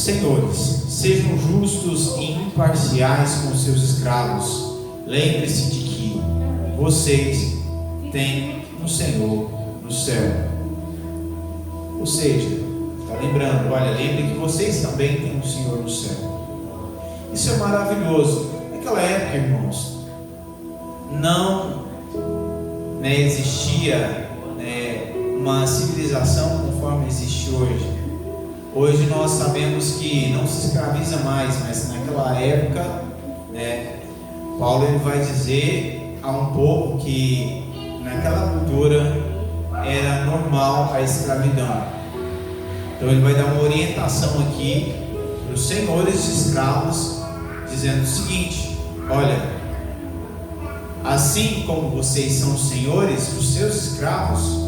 senhores, sejam justos e imparciais com seus escravos. Lembre-se de que vocês têm um Senhor no céu. Ou seja, está lembrando, olha, lembre que vocês também têm um Senhor no céu. Isso é maravilhoso. Naquela época, irmãos, não existia uma civilização conforme existe hoje. Hoje nós sabemos que não se escraviza mais, mas naquela época, Paulo ele vai dizer a um povo que naquela cultura era normal a escravidão. Então ele vai dar uma orientação aqui para os senhores de escravos, dizendo o seguinte: olha, assim como vocês são senhores dos seus escravos,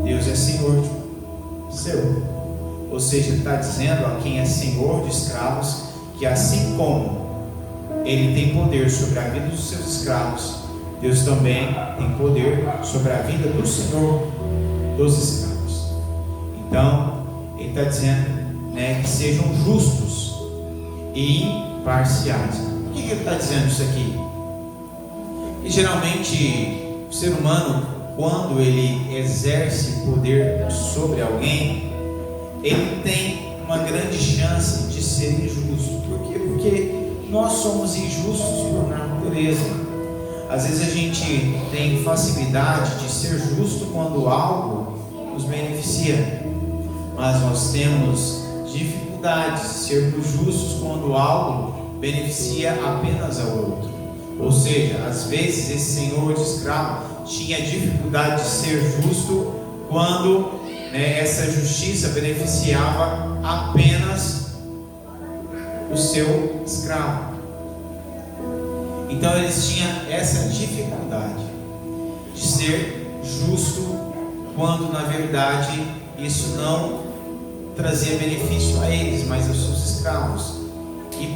Deus é Senhor seu. Ou seja, ele está dizendo a quem é Senhor de escravos que assim como Ele tem poder sobre a vida dos seus escravos, Deus também tem poder sobre a vida do Senhor dos escravos. Então, Ele está dizendo que sejam justos e imparciais. Por que Ele está dizendo isso aqui? E geralmente o ser humano, quando ele exerce poder sobre alguém, ele tem uma grande chance de ser injusto. Por quê? Porque nós somos injustos por natureza. Às vezes a gente tem facilidade de ser justo quando algo nos beneficia, mas nós temos dificuldade de sermos justos quando algo beneficia apenas ao outro. Ou seja, às vezes esse senhor de escravo tinha dificuldade de ser justo quando essa justiça beneficiava apenas o seu escravo. Então eles tinham essa dificuldade de ser justo quando na verdade isso não trazia benefício a eles, mas aos seus escravos. E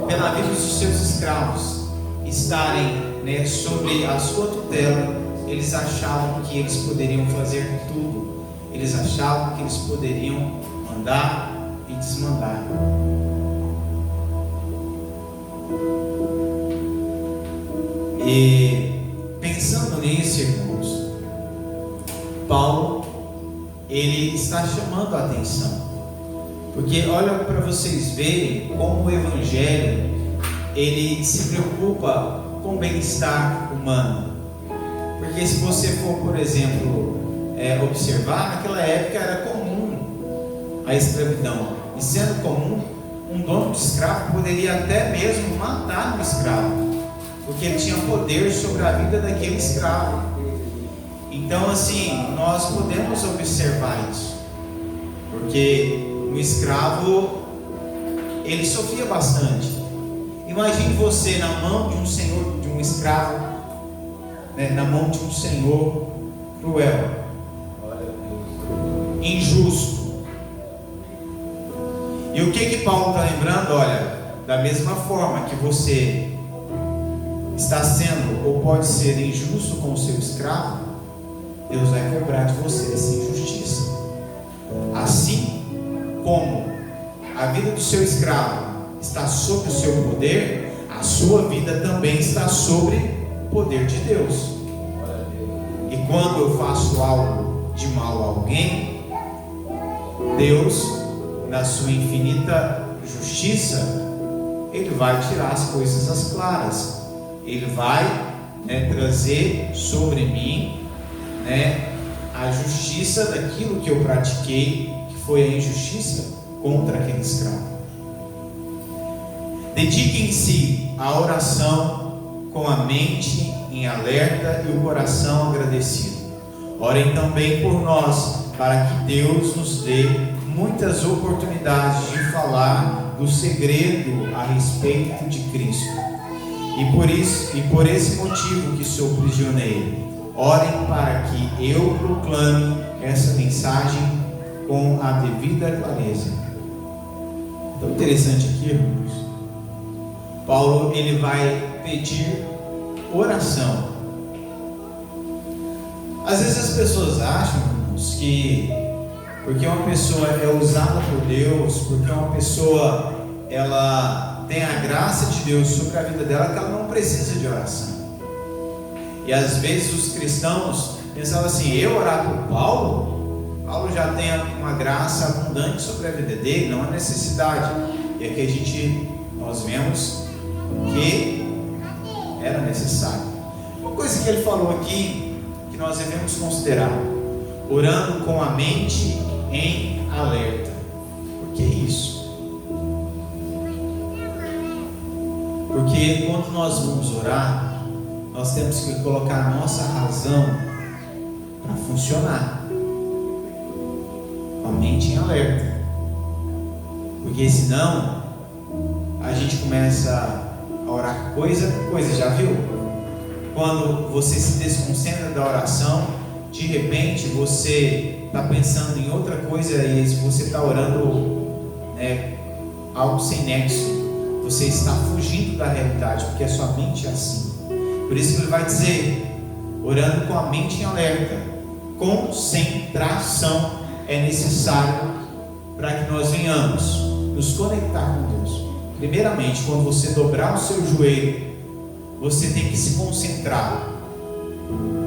pela vida dos seus escravos estarem sobre a sua tutela, eles achavam que eles poderiam fazer tudo. Eles achavam que eles poderiam mandar e desmandar. E pensando nisso, irmãos, Paulo ele está chamando a atenção, porque olha para vocês verem como o Evangelho ele se preocupa com o bem-estar humano. Porque se você for, por exemplo, observar, naquela época era comum a escravidão, e sendo comum, um dono de escravo poderia até mesmo matar um escravo, porque ele tinha poder sobre a vida daquele escravo. Então assim, nós podemos observar isso, porque um escravo ele sofria bastante. Imagine você na mão de um senhor, de um escravo, na mão de um senhor cruel, injusto. E o que Paulo está lembrando? Olha, da mesma forma que você está sendo ou pode ser injusto com o seu escravo, Deus vai cobrar de você essa injustiça. Assim como a vida do seu escravo está sob o seu poder, a sua vida também está sobre o poder de Deus. E quando eu faço algo de mal a alguém, Deus, na sua infinita justiça, Ele vai tirar as coisas às claras. Ele vai trazer sobre mim a justiça daquilo que eu pratiquei, que foi a injustiça contra aquele escravo. Dediquem-se à oração com a mente em alerta e o coração agradecido. Orem também por nós, para que Deus nos dê muitas oportunidades de falar do segredo a respeito de Cristo. E por esse motivo que sou prisioneiro, orem para que eu proclame essa mensagem com a devida clareza. Tão interessante aqui, irmãos. Paulo ele vai pedir oração. Às vezes as pessoas acham, irmãos, que porque uma pessoa é usada por Deus, porque uma pessoa ela tem a graça de Deus sobre a vida dela, que ela não precisa de oração. E às vezes os cristãos pensavam assim: eu orar por Paulo? Paulo já tem uma graça abundante sobre a vida dele, não há necessidade. E aqui nós vemos que era necessário. Uma coisa que ele falou aqui, que nós devemos considerar: orando com a mente em alerta. Por que isso? Porque quando nós vamos orar, nós temos que colocar a nossa razão para funcionar, com a mente em alerta. Porque senão a gente começa a orar coisa, já viu? Quando você se desconcentra da oração, de repente você está pensando em outra coisa e você está orando algo sem nexo. Você está fugindo da realidade, porque a sua mente é assim. Por isso que ele vai dizer: orando com a mente em alerta, concentração é necessário para que nós venhamos nos conectar com Deus. Primeiramente, quando você dobrar o seu joelho, você tem que se concentrar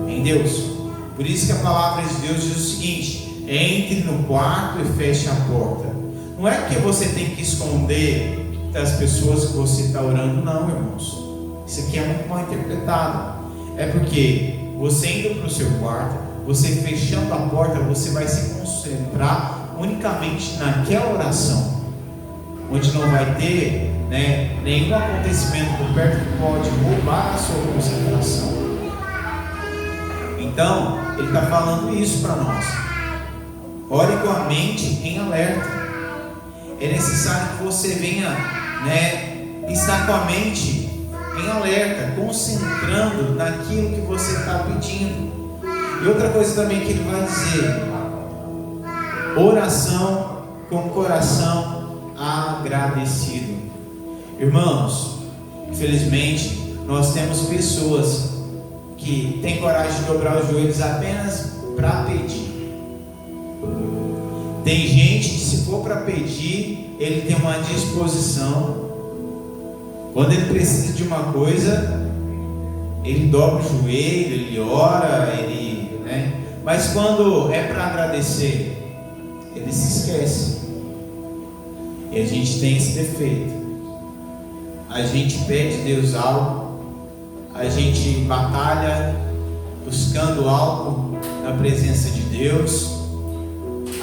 em Deus. Por isso que a palavra de Deus diz o seguinte: entre no quarto e feche a porta. Não é porque você tem que esconder das pessoas que você está orando, não, irmãos. Isso aqui é muito mal interpretado. É porque você indo para o seu quarto, você fechando a porta, você vai se concentrar unicamente naquela oração, onde não vai ter nenhum acontecimento por perto que pode roubar a sua concentração. Então, ele está falando isso para nós: ore com a mente em alerta. É necessário que você venha estar com a mente em alerta, concentrando naquilo que você está pedindo. E outra coisa também que ele vai dizer: oração com coração agradecido. Irmãos, infelizmente nós temos pessoas que têm coragem de dobrar os joelhos apenas para pedir. Tem gente que, se for para pedir, ele tem uma disposição. Quando ele precisa de uma coisa, ele dobra o joelho, ele ora, mas quando é para agradecer, ele se esquece. E a gente tem esse defeito. A gente pede a Deus algo, a gente batalha buscando algo na presença de Deus.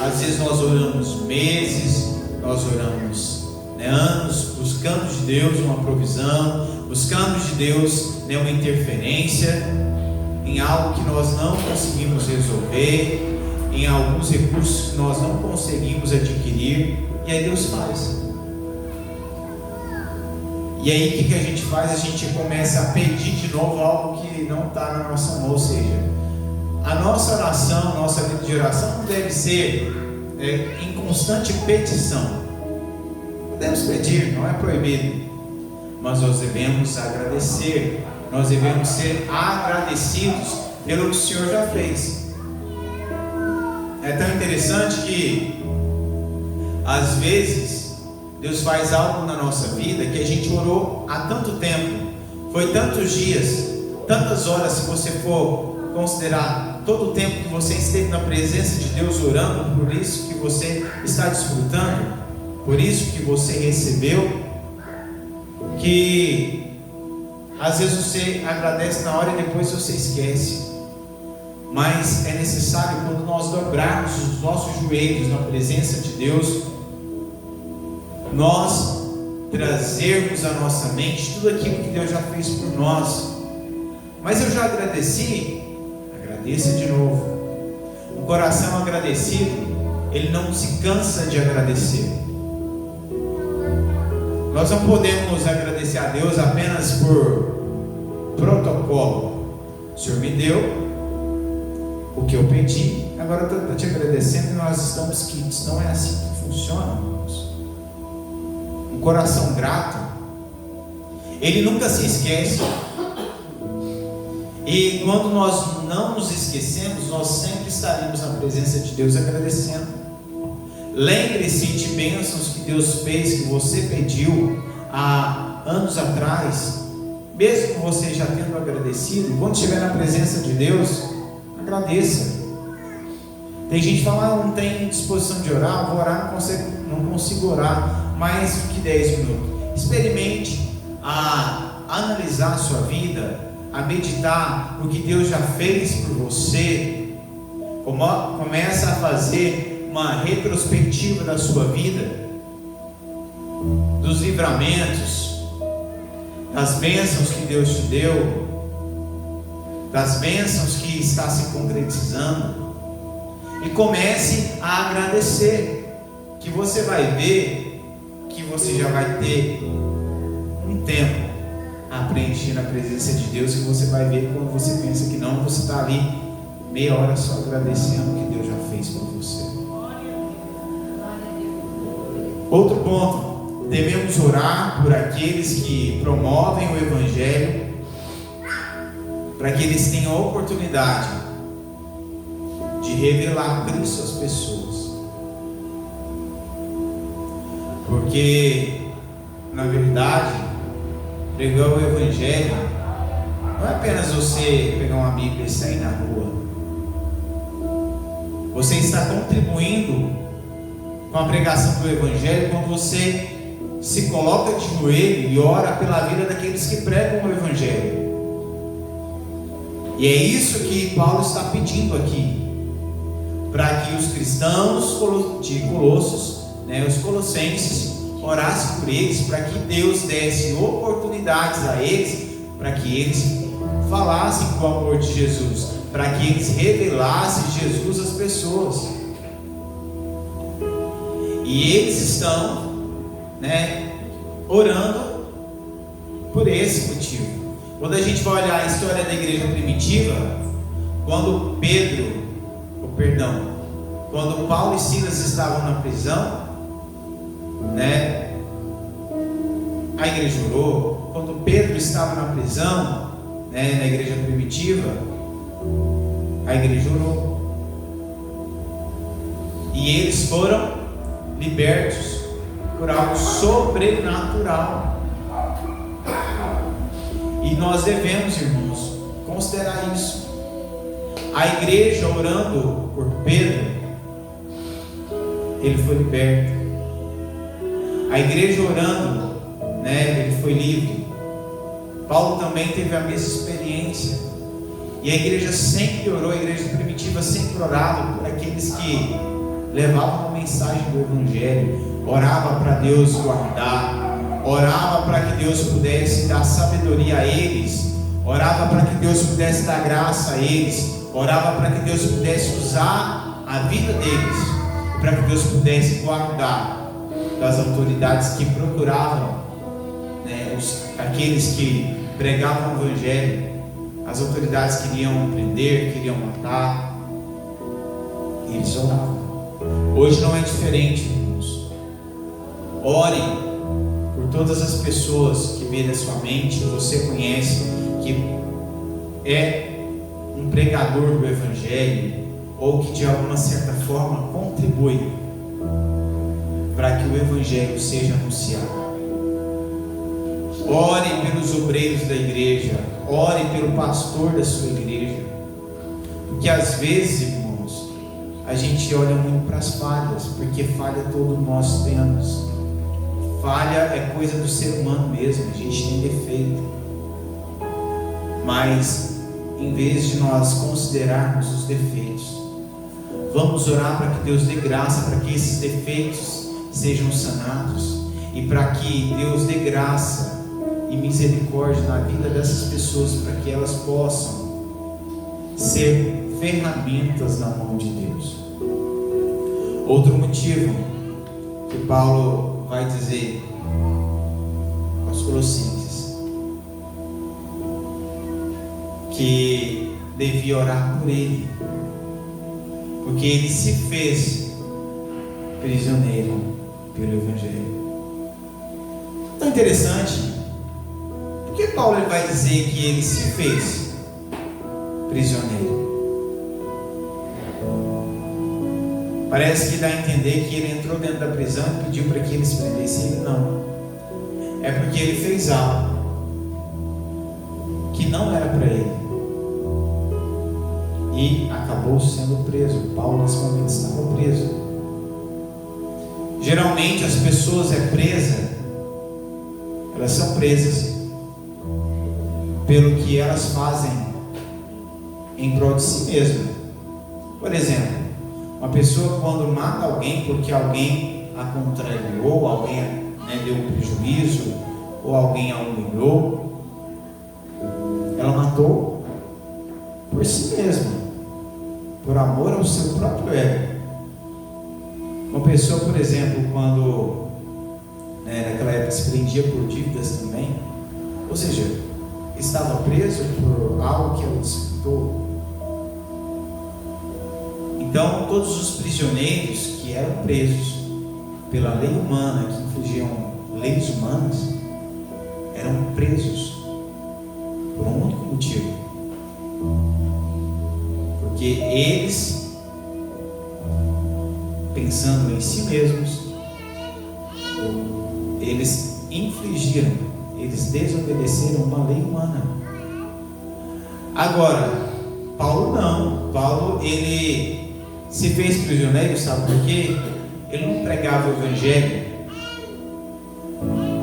Às vezes nós oramos meses, nós oramos anos, buscando de Deus uma provisão, buscando de Deus uma interferência em algo que nós não conseguimos resolver, em alguns recursos que nós não conseguimos adquirir, e aí Deus faz. E aí o que a gente faz? A gente começa a pedir de novo algo que não está na nossa mão. Ou seja, a nossa oração, nossa vida de oração não deve ser em constante petição. Podemos pedir, não é proibido, mas nós devemos agradecer, nós devemos ser agradecidos pelo que o Senhor já fez. É tão interessante que às vezes Deus faz algo na nossa vida que a gente orou há tanto tempo, foi tantos dias, tantas horas. Se você for considerar todo o tempo que você esteve na presença de Deus orando, por isso que você está desfrutando, por isso que você recebeu, que às vezes você agradece na hora e depois você esquece. Mas é necessário, quando nós dobrarmos os nossos joelhos na presença de Deus, nós trazermos à nossa mente tudo aquilo que Deus já fez por nós. Mas eu já agradeci, agradeça de novo. Um coração agradecido, ele não se cansa de agradecer. Nós não podemos agradecer a Deus apenas por protocolo. O Senhor me deu o que eu pedi, agora eu estou te agradecendo e nós estamos quites. Não é assim que funciona, irmãos. Um coração grato, ele nunca se esquece. E quando nós não nos esquecemos, nós sempre estaremos na presença de Deus agradecendo. Lembre-se de bênçãos que Deus fez, que você pediu há anos atrás. Mesmo você já tendo agradecido, quando estiver na presença de Deus, agradeça. Tem gente que fala, não tem disposição de orar, vou orar, não consigo orar mais do que 10 minutos. Experimente a analisar a sua vida, a meditar no que Deus já fez por você. Começa a fazer uma retrospectiva da sua vida, dos livramentos, das bênçãos que Deus te deu, das bênçãos que está se concretizando, e comece a agradecer, que você vai ver que você já vai ter um tempo a preencher na presença de Deus, que você vai ver quando você pensa que não, você está ali meia hora só agradecendo o que Deus já fez por você. Outro ponto, devemos orar por aqueles que promovem o Evangelho, para que eles tenham a oportunidade de revelar Cristo às pessoas. Porque, na verdade, pregar o Evangelho não é apenas você pegar uma Bíblia e sair na rua. Você está contribuindo com a pregação do Evangelho quando você se coloca de joelho e ora pela vida daqueles que pregam o Evangelho. E é isso que Paulo está pedindo aqui, para que os cristãos de Colossos, os colossenses, orassem por eles, para que Deus desse oportunidades a eles, para que eles falassem com o amor de Jesus, para que eles revelassem Jesus às pessoas. E eles estão, orando por esse motivo. Quando a gente vai olhar a história da igreja primitiva, quando Paulo e Silas estavam na prisão, a igreja orou. Quando Pedro estava na prisão, na igreja primitiva, a igreja orou. E eles foram libertos por algo sobrenatural. E nós devemos, irmãos, considerar isso. A igreja orando por Pedro, ele foi liberto. A igreja orando, ele foi livre. Paulo também teve a mesma experiência. E a igreja sempre orou, a igreja primitiva sempre orava por aqueles que levavam a mensagem do Evangelho, orava para Deus guardar, orava para que Deus pudesse dar sabedoria a eles, orava para que Deus pudesse dar graça a eles, orava para que Deus pudesse usar a vida deles, para que Deus pudesse guardar das autoridades que procuravam, aqueles que pregavam o Evangelho. As autoridades queriam prender, queriam matar, e eles oravam. Hoje não é diferente, irmãos. Ore por todas as pessoas que vê na sua mente, que você conhece, que é um pregador do Evangelho, ou que de alguma certa forma contribui para que o Evangelho seja anunciado. Ore pelos obreiros da igreja, ore pelo pastor da sua igreja, porque às vezes, irmãos, a gente olha muito para as falhas, porque falha todos nós temos. Falha é coisa do ser humano mesmo, a gente tem defeito. Mas em vez de nós considerarmos os defeitos, vamos orar para que Deus dê graça para que esses defeitos sejam sanados, e para que Deus dê graça e misericórdia na vida dessas pessoas, para que elas possam ser ferramentas na mão de Deus. Outro motivo que Paulo vai dizer aos Colossenses, que devia orar por ele, porque ele se fez prisioneiro pelo Evangelho. Tão interessante. Por que Paulo ele vai dizer que ele se fez prisioneiro? Parece que dá a entender que ele entrou dentro da prisão e pediu para que eles prendessem ele. Não. É porque ele fez algo que não era para ele. E acabou sendo preso. Paulo nesse momento estava preso. Geralmente as pessoas elas são presas pelo que elas fazem em prol de si mesma. Por exemplo, uma pessoa quando mata alguém porque alguém a contrariou, alguém deu um prejuízo, ou alguém a humilhou, ela matou por si mesma, por amor ao seu próprio ego. Uma pessoa, por exemplo, quando naquela época se prendia por dívidas também, ou seja, estava preso por algo que ela disputou. Então, todos os prisioneiros que eram presos pela lei humana, que infligiam leis humanas, eram presos por um único motivo: porque eles, pensando em si mesmos, eles infligiram, eles desobedeceram uma lei humana. Agora, Paulo não. Paulo, ele se fez prisioneiro, sabe por quê? Ele não pregava o evangelho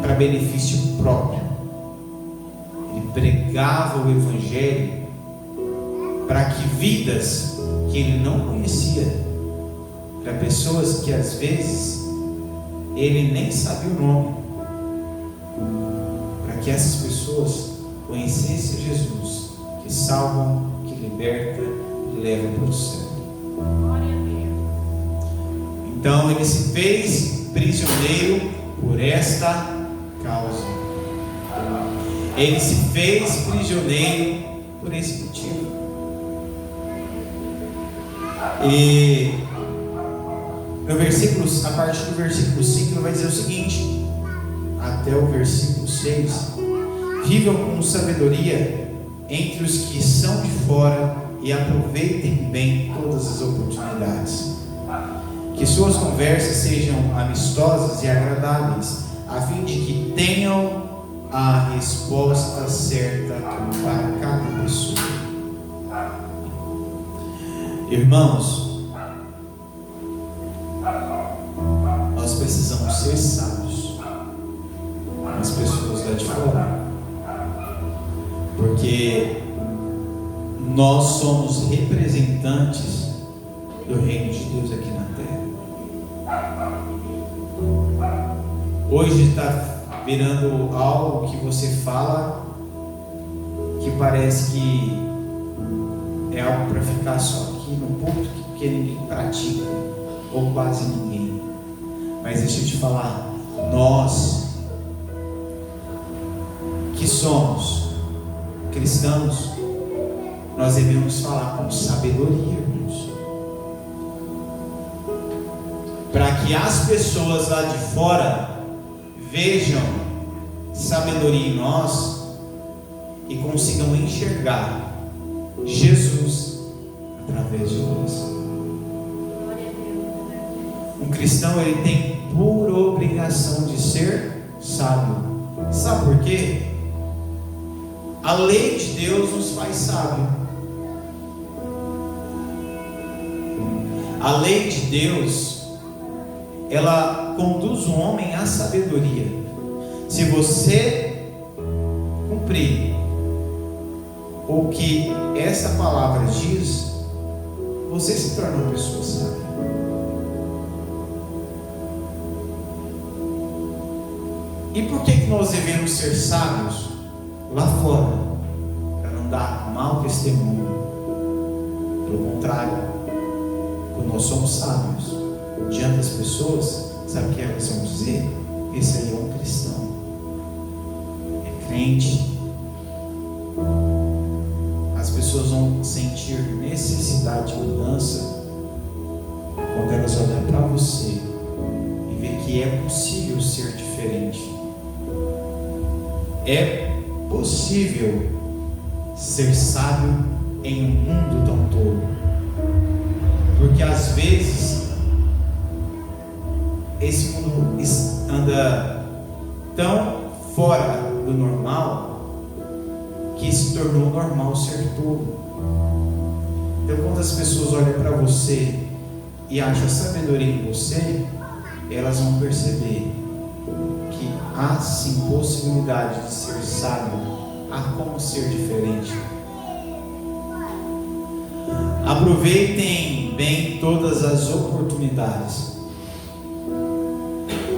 para benefício próprio. Ele pregava o evangelho para que vidas que ele não conhecia, para pessoas que às vezes ele nem sabia o nome, para que essas pessoas conhecessem Jesus, que salva, que liberta e leva para o céu. Então ele se fez prisioneiro por esta causa. Ele se fez prisioneiro por esse motivo. E no versículo, a partir do versículo 5 ele vai dizer o seguinte, até o versículo 6: vivam com sabedoria entre os que são de fora e aproveitem bem todas as oportunidades. Que suas conversas sejam amistosas e agradáveis, a fim de que tenham a resposta certa para cada pessoa. Irmãos, nós precisamos ser sábios com as pessoas lá de fora, porque nós somos representantes do reino de Deus aqui na terra. Hoje está virando algo que você fala que parece que é algo para ficar só aqui no púlpito, que ninguém pratica, ou quase ninguém. Mas deixa eu te falar, nós que somos cristãos, nós devemos falar com sabedoria, irmãos, para que as pessoas lá de fora vejam sabedoria em nós e consigam enxergar Jesus através de nós. Um cristão, ele tem por obrigação de ser sábio. Sabe por quê? A lei de Deus nos faz sábio. A lei de Deus, ela conduz o homem à sabedoria. Se você cumprir o que essa palavra diz, você se torna uma pessoa sábia. E por que nós devemos ser sábios lá fora? Para não dar mau testemunho. Pelo contrário, quando nós somos sábios diante das pessoas, sabe o que elas vão dizer? Esse aí é um cristão, é crente. As pessoas vão sentir necessidade de mudança quando elas olham para você e ver que é possível ser diferente. É possível ser sábio em um mundo tão tolo, porque às vezes esse mundo anda tão fora do normal que se tornou normal ser tudo. Então, quando as pessoas olham para você e acham sabedoria em você, elas vão perceber que há sim possibilidade de ser sábio, há como ser diferente. Aproveitem bem todas as oportunidades.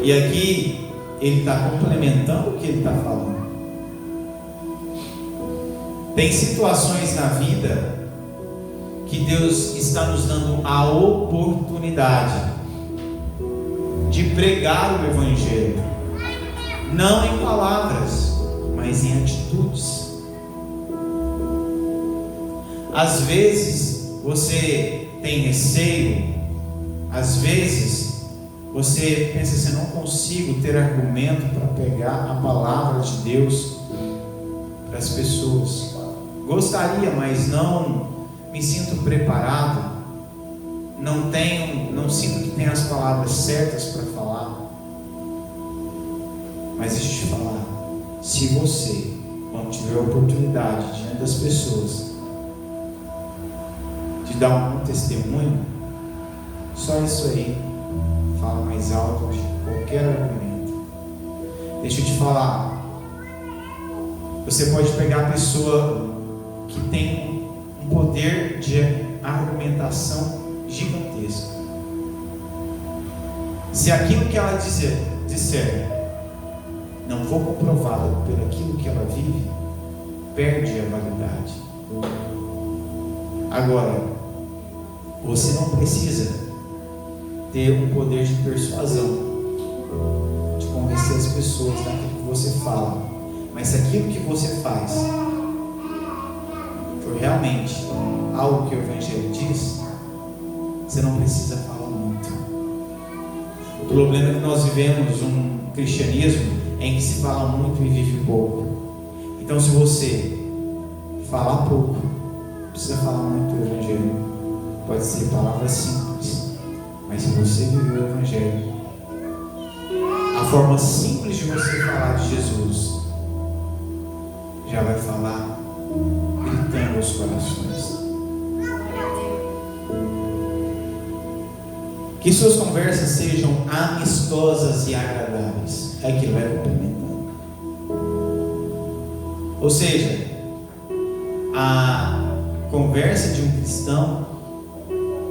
E aqui ele está complementando o que ele está falando. Tem situações na vida que Deus está nos dando a oportunidade de pregar o Evangelho, não em palavras, mas em atitudes. Às vezes você tem receio, às vezes você pensa assim: não consigo ter argumento para pregar a palavra de Deus para as pessoas. Gostaria, mas não me sinto preparado, não sinto que tenho as palavras certas para falar. Mas deixa eu te falar, se você, quando tiver a oportunidade diante das pessoas de dar um testemunho, só isso aí fala mais alto de qualquer argumento. Deixa eu te falar, você pode pegar a pessoa que tem um poder de argumentação gigantesco. Se aquilo que ela disser não for comprovado por aquilo que ela vive, perde a validade. Agora, você não precisa ter um poder de persuasão, de convencer as pessoas daquilo que você fala, mas se aquilo que você faz for realmente algo que o Evangelho diz, você não precisa falar muito. O problema é que nós vivemos um cristianismo em que se fala muito e vive pouco. Então, se você falar pouco, não precisa falar muito do Evangelho. Pode ser palavras simples, mas se você viver o Evangelho, a forma simples de você falar de Jesus já vai falar gritando aos corações. Que suas conversas sejam amistosas e agradáveis. É que ele vai complementando. Ou seja, a conversa de um cristão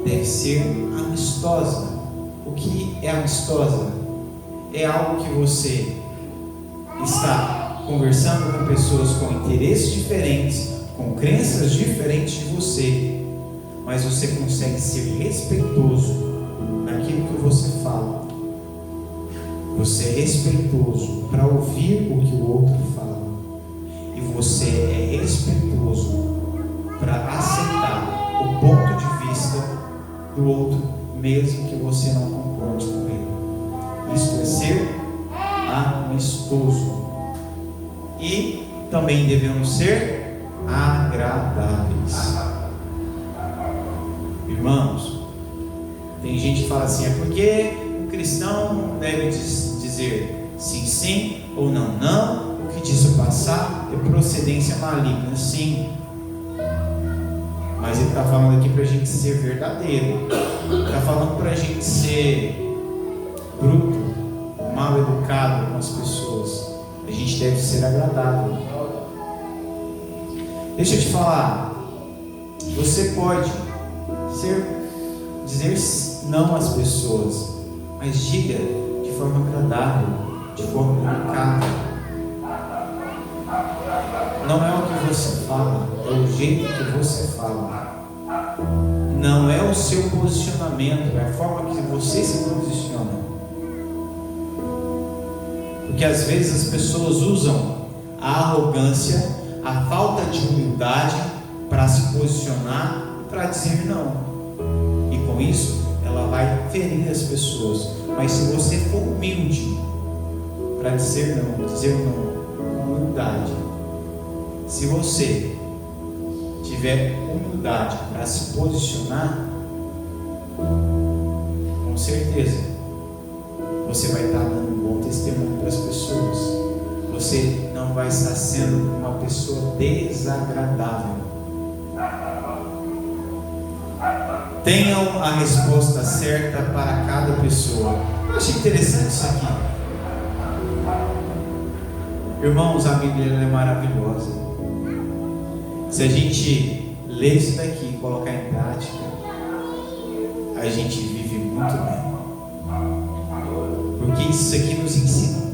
deve ser amistosa. O que é amistosa? É algo que você está conversando com pessoas com interesses diferentes, com crenças diferentes de você, mas você consegue ser respeitoso naquilo que você fala. Você é respeitoso para ouvir o que o outro fala, e você é respeitoso para aceitar o ponto de vista do outro, mesmo que você não concorde com ele. Isso é ser amistoso. E também devemos ser agradáveis. Irmãos, tem gente que fala assim: é porque o cristão não deve dizer sim, sim ou não, não. O que diz o passado é procedência maligna, sim. Mas ele está falando aqui para a gente ser verdadeiro. Está falando para a gente ser bruto, mal educado com as pessoas. A gente deve ser agradável. Deixa eu te falar, você pode dizer não às pessoas, mas diga de forma agradável, de forma delicada. Não é o que você fala, é o jeito que você fala. Não é o seu posicionamento, é a forma que você se posiciona. Porque às vezes as pessoas usam a arrogância, a falta de humildade para se posicionar e para dizer não. E com isso ela vai ferir as pessoas. Mas se você for humilde para dizer não com humildade, se você tiver humildade para se posicionar, com certeza você vai estar dando um bom testemunho para as pessoas. Você não vai estar sendo uma pessoa desagradável. Tenham a resposta certa para cada pessoa. Eu achei interessante isso aqui. Irmãos, a Bíblia é maravilhosa. Se a gente ler isso daqui e colocar em prática, a gente vive muito bem. Porque isso aqui nos ensina.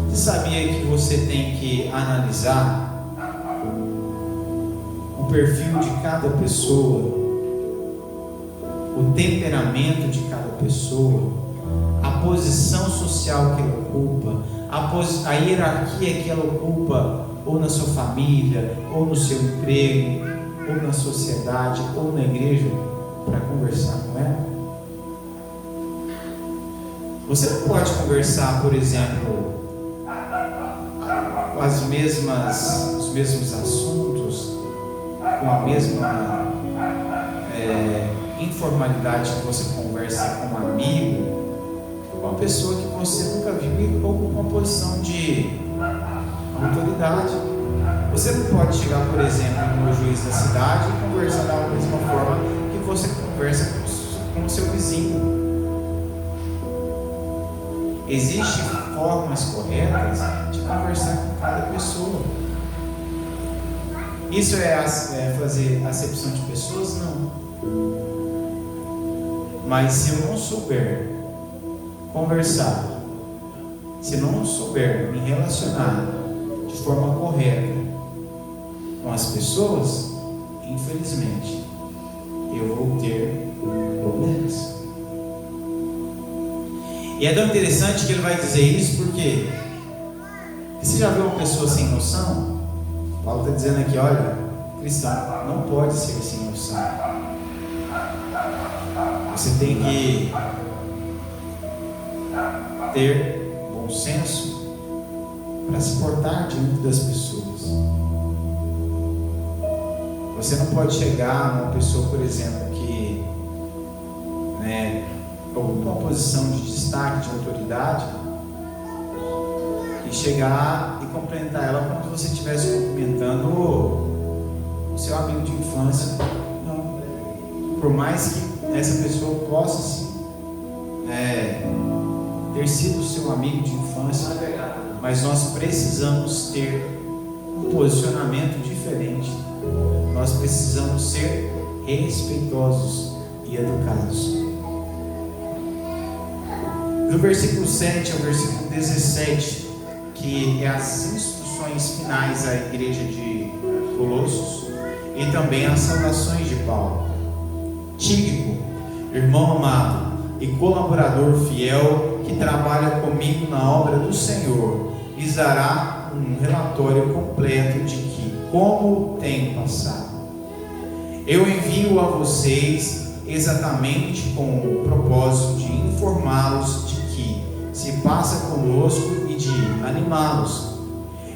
Você sabia que você tem que analisar o perfil de cada pessoa, o temperamento de cada pessoa, a posição social que ela ocupa, a hierarquia que ela ocupa, ou na sua família, ou no seu emprego, ou na sociedade, ou na igreja, para conversar com ela? Você não pode conversar, por exemplo, os mesmos assuntos, com a mesma informalidade que você conversa com um amigo, com uma pessoa que você nunca viu ou com uma posição de autoridade. Você não pode chegar, por exemplo, no juiz da cidade e conversar da mesma forma que você conversa com o seu vizinho. Existem formas corretas de conversar com cada pessoa. Isso é fazer acepção de pessoas? Não. Mas se eu não souber conversar, se eu não souber me relacionar de forma correta com as pessoas, infelizmente, eu vou ter problemas. E é tão interessante que ele vai dizer isso porque você já viu uma pessoa sem noção? Paulo está dizendo aqui, olha, cristão não pode ser sem noção. Você tem que ter bom senso para se portar diante das pessoas. Você não pode chegar numa pessoa, por exemplo, que ocupa uma posição de destaque, de autoridade, e chegar e cumprimentar ela como se você estivesse cumprimentando o seu amigo de infância. Não. Por mais que essa pessoa possa sim, ter sido seu amigo de infância, mas nós precisamos ter um posicionamento diferente. Nós precisamos ser respeitosos e educados. Do versículo 7 ao versículo 17, que é as instruções finais à igreja de Colossos, e também as saudações de Paulo. Tíquico, irmão amado e colaborador fiel, que trabalha comigo na obra do Senhor, lhes dará um relatório completo de que, como tem passado. Eu envio a vocês exatamente com o propósito de informá-los de que se passa conosco e de animá-los.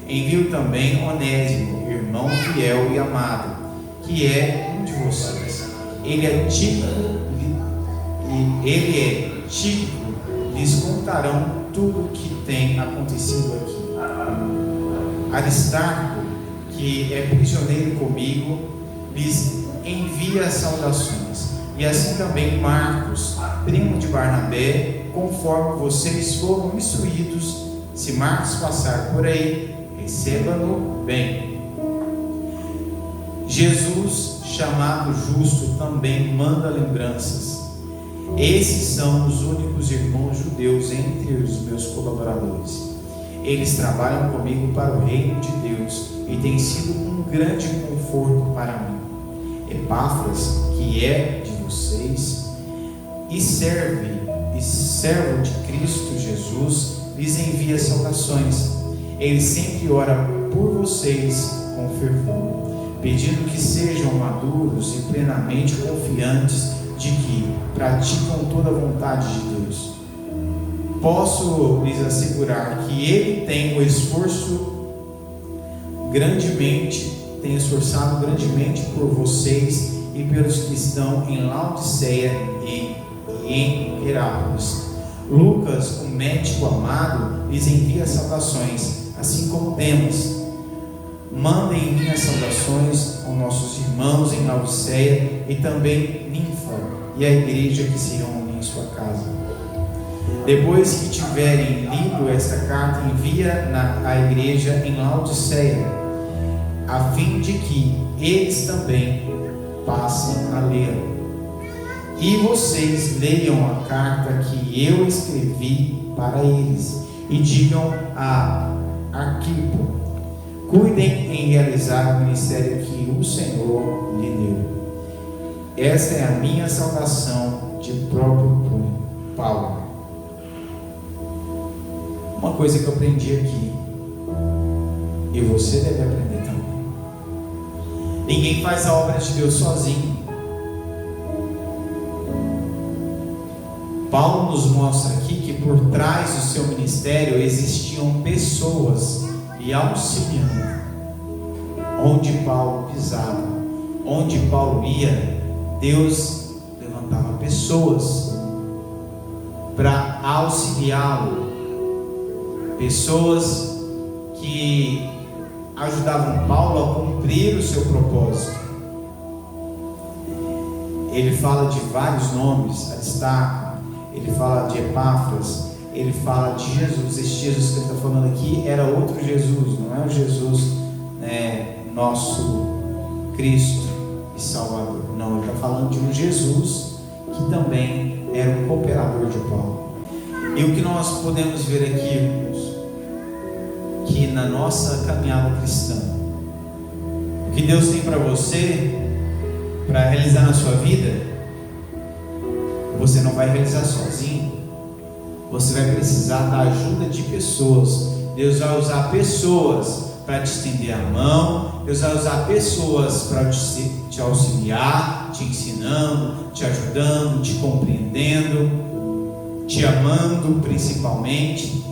Envio também Onésimo, irmão fiel e amado, que é um de vocês. Ele é típico, lhes contarão tudo o que tem acontecido aqui. Aristarco, que é prisioneiro comigo, lhes envia saudações. E assim também Marcos, primo de Barnabé, conforme vocês foram instruídos. Se Marcos passar por aí, receba-no bem. Jesus, chamado justo, também manda lembranças. Esses são os únicos irmãos judeus entre os meus colaboradores. Eles trabalham comigo para o reino de Deus e têm sido um grande conforto para mim. Epáfras, que é de vocês e servo de Cristo Jesus, lhes envia saudações. Ele sempre ora por vocês com fervor, pedindo que sejam maduros e plenamente confiantes de que praticam toda a vontade de Deus. Posso lhes assegurar que Ele tem esforçado grandemente por vocês e pelos que estão em Laodiceia e em Herápolis. Lucas, o médico amado, lhes envia saudações, assim como Demas. Mandem minhas saudações aos nossos irmãos em Laodiceia e também Ninfa e a igreja que se reúne em sua casa. Depois que tiverem lido esta carta, envia à igreja em Laodiceia, a fim de que eles também passem a ler. E vocês leiam a carta que eu escrevi para eles e digam a Arquipo: cuidem em realizar o ministério que o Senhor lhe deu. Esta é a minha saudação de próprio punho. Paulo. Uma coisa que eu aprendi aqui, e você deve aprender também: ninguém faz a obra de Deus sozinho. Paulo nos mostra aqui que por trás do seu ministério existiam pessoas lhe auxiliando. Onde Paulo pisava, onde Paulo ia, Deus levantava pessoas para auxiliá-lo, pessoas que ajudavam Paulo a cumprir o seu propósito. Ele fala de vários nomes a destaque. Ele fala de Epáfras, ele fala de Jesus. Este Jesus que ele está falando aqui era outro Jesus, não é o Jesus nosso Cristo e Salvador. Não, ele está falando de um Jesus que também era um cooperador de Paulo. E o que nós podemos ver aqui, irmãos, que na nossa caminhada cristã, o que Deus tem para você, para realizar na sua vida, você não vai realizar sozinho. Você vai precisar da ajuda de pessoas. Deus vai usar pessoas para te estender a mão. Deus vai usar pessoas para te auxiliar, te ensinando, te ajudando, te compreendendo, te amando principalmente.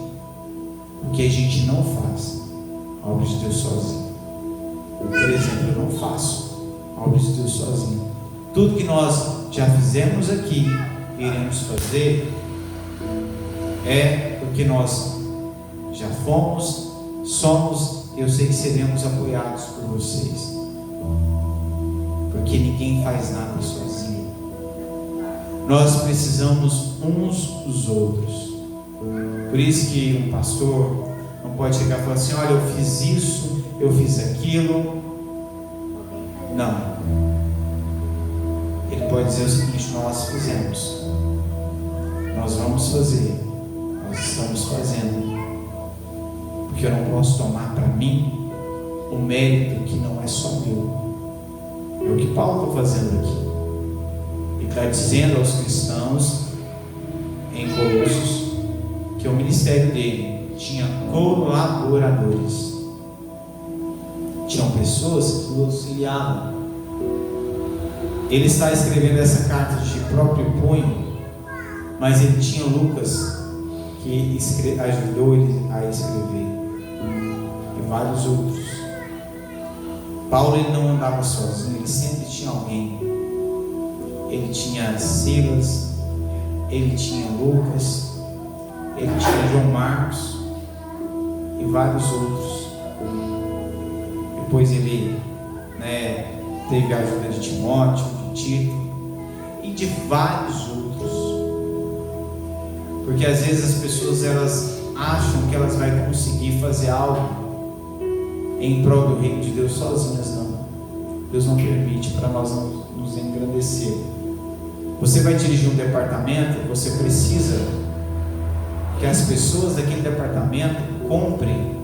Porque a gente não faz a obra de Deus sozinho. Por exemplo, eu não faço a obra de Deus sozinho. Tudo que nós já fizemos aqui, iremos fazer, é porque nós já fomos, somos, eu sei que seremos apoiados por vocês, porque ninguém faz nada sozinho. Nós precisamos uns dos outros. Por isso que um pastor não pode chegar e falar assim: olha, eu fiz isso, eu fiz aquilo. Não. Ele pode dizer o seguinte: nós fizemos, nós vamos fazer, nós estamos fazendo, porque eu não posso tomar para mim o mérito que não é só meu. É o que Paulo está fazendo aqui. Ele está dizendo aos cristãos em Colossos que o ministério dele tinha colaboradores, tinham pessoas que o auxiliavam. Ele está escrevendo essa carta de próprio punho, mas ele tinha Lucas que ajudou ele a escrever, e vários outros. Paulo, ele não andava sozinho, ele sempre tinha alguém. Ele tinha Silas, ele tinha Lucas, ele tinha João Marcos e vários outros. Depois ele teve a ajuda de Timóteo, de Tito e de vários outros. Porque às vezes as pessoas, elas acham que elas vão conseguir fazer algo em prol do reino de Deus sozinhas. Não. Deus não permite, para nós não nos engrandecer. Você vai dirigir um departamento, você precisa que as pessoas daquele departamento comprem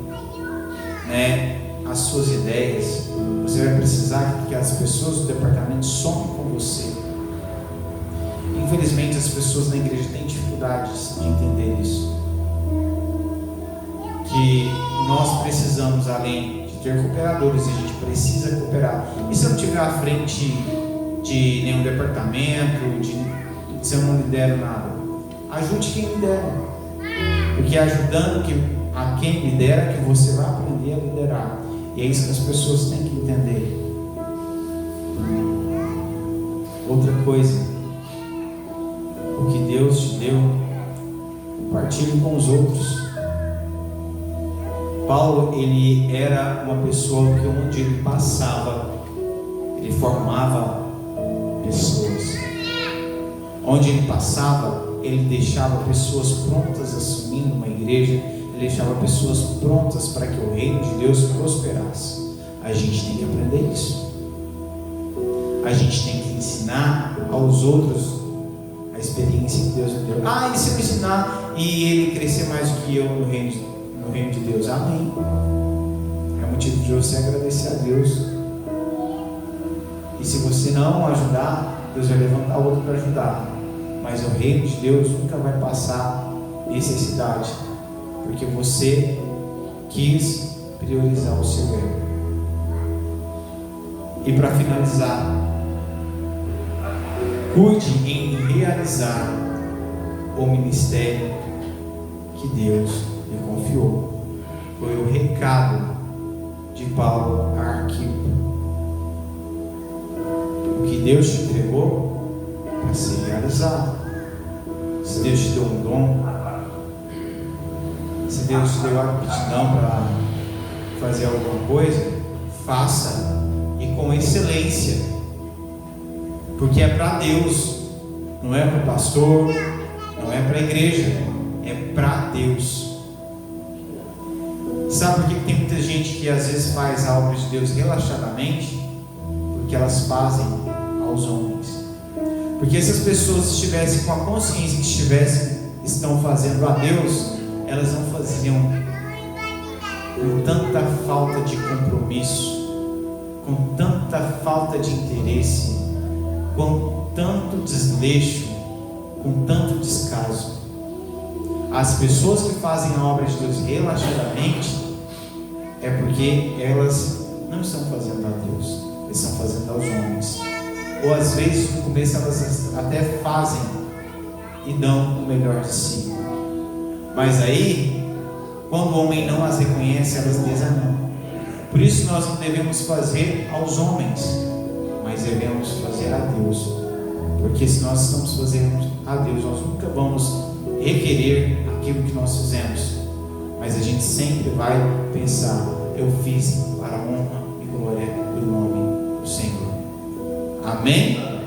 as suas ideias. Você vai precisar que as pessoas do departamento somem com você. Infelizmente as pessoas na igreja têm dificuldades de entender isso, que nós precisamos, além de ter cooperadores, a gente precisa cooperar. E se eu não estiver à frente de nenhum departamento, se eu não lidero nada, ajude quem lidera, porque é ajudando a quem lidera que você vai aprender a liderar. E é isso que as pessoas têm que entender. Outra coisa, o que Deus te deu Compartilhe com os outros. Paulo, ele era uma pessoa que onde ele passava, ele formava pessoas. Onde ele passava, ele deixava pessoas prontas assumindo uma igreja, ele deixava pessoas prontas para que o reino de Deus prosperasse. A gente tem que aprender isso. A gente tem que ensinar aos outros a experiência que Deus me deu. E se eu ensinar e ele crescer mais do que eu no reino de Deus? Amém. É motivo de você agradecer a Deus. E se você não ajudar, Deus vai levantar outro para ajudar. Mas o reino de Deus nunca vai passar necessidade, porque você quis priorizar o seu ego. E para finalizar, cuide em realizar o ministério que Deus lhe confiou. Foi o recado de Paulo a Arquipo. O que Deus te entregou para ser realizado. Se Deus te deu um dom, se Deus te deu uma aptidão para fazer alguma coisa, faça, e com excelência, porque é para Deus, não é para o pastor, não é para a igreja, é para Deus. Sabe por que tem muita gente que às vezes faz a obra de Deus relaxadamente? Porque elas fazem aos homens. Porque se as pessoas estivessem com a consciência que estão fazendo a Deus, elas não faziam com tanta falta de compromisso, com tanta falta de interesse, com tanto desleixo, com tanto descaso. As pessoas que fazem a obra de Deus relaxadamente é porque elas não estão fazendo a Deus, eles estão fazendo aos homens. Ou às vezes no começo elas até fazem e dão o melhor de si, mas aí quando o homem não as reconhece, elas desanimam. Por isso nós não devemos fazer aos homens, mas devemos fazer a Deus, porque se nós estamos fazendo a Deus, nós nunca vamos requerer aquilo que nós fizemos, mas a gente sempre vai pensar: eu fiz para a honra e glória do nome do Senhor. Amém?